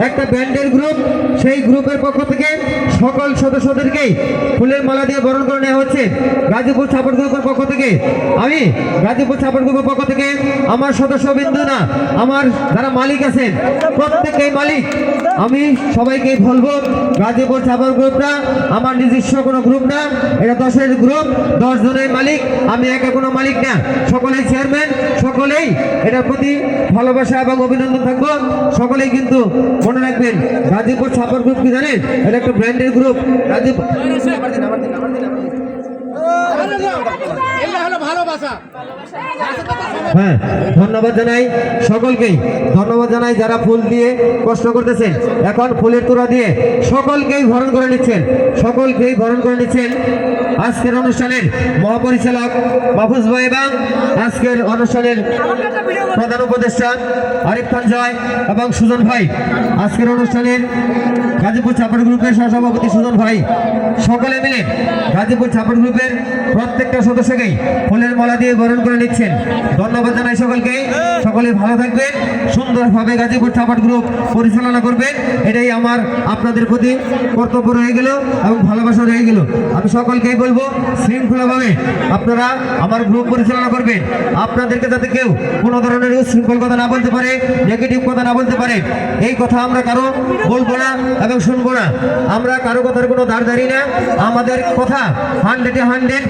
একটা ব্যান্ডের গ্রুপ, সেই গ্রুপের পক্ষ থেকে সকল সদস্যদেরকেই ফুলের মালা দিয়ে বরণ করে নেওয়া হচ্ছে। গাজীপুর সাপোর্ট গ্রুপের পক্ষ থেকে আমি গাজীপুর সাপোর্ট গ্রুপের পক্ষ থেকে আমার সদস্যবৃন্দ না, আমার যারা মালিক আছেন প্রত্যেকেই মালিক, আমি সবাইকে বলবো গাজীপুর সাপোর্ট গ্রুপটা আমার নিজস্ব কোনো গ্রুপ না, এটা 10-এর গ্রুপ, 10 জনের মালিক, আমি একা কোনো মালিক না, সকলেই চেয়ারম্যান, সকলেই এটার প্রতি ভালোবাসা এবং অভিনন্দন থাকবো। সকলেই কিন্তু মনে রাখবেন গাজীপুর সাপোর্ট গ্রুপ কি জানেন, এটা একটা ব্র্যান্ডের গ্রুপ। গাজীপুর হ্যাঁ, ধন্যবাদ জানাই সকলকেই, ধন্যবাদ জানাই যারা ফুল দিয়ে কষ্ট করতেছেন, এখন ফুলের তোড়া দিয়ে সকলকেই বরণ করে নিচ্ছেন, সকলকেই বরণ করে নিচ্ছেন আজকের অনুষ্ঠানের মহাপরিচালক মাহফুজ ভাই এবং আজকের অনুষ্ঠানের প্রধান উপদেষ্টা আরিফ খান জয় এবং সুজন ভাই, আজকের অনুষ্ঠানের গাজীপুর সাপোর্ট গ্রুপের সহসভাপতি সুজন ভাই, সকলে মিলে গাজীপুর সাপোর্ট গ্রুপের প্রত্যেকটা সদস্যকেই ফুলের মালা দিয়ে বরণ করে নিচ্ছেন। ধন্যবাদ জানাই সকলকে, সকলে ভালো থাকবেন, সুন্দরভাবে গাজীপুর সাপোর্ট গ্রুপ পরিচালনা করবেন, এটাই আমার আপনাদের প্রতি কর্তব্য রয়ে গেল এবং ভালোবাসা রয়ে গেল। আমি সকলকেই বলবো শৃঙ্খলাভাবে আপনারা আমার গ্রুপ পরিচালনা করবেন, আপনাদেরকে যাতে কেউ কোনো ধরনের উচ্ছৃঙ্খল কথা না বলতে পারে, নেগেটিভ কথা না বলতে পারে, এই কথা আমরা কারো বলবো না এবং শুনবো না। আমরা কারো কথার কোনো দাঁড় দাঁড়ি না, আমাদের কথা 100-এ 100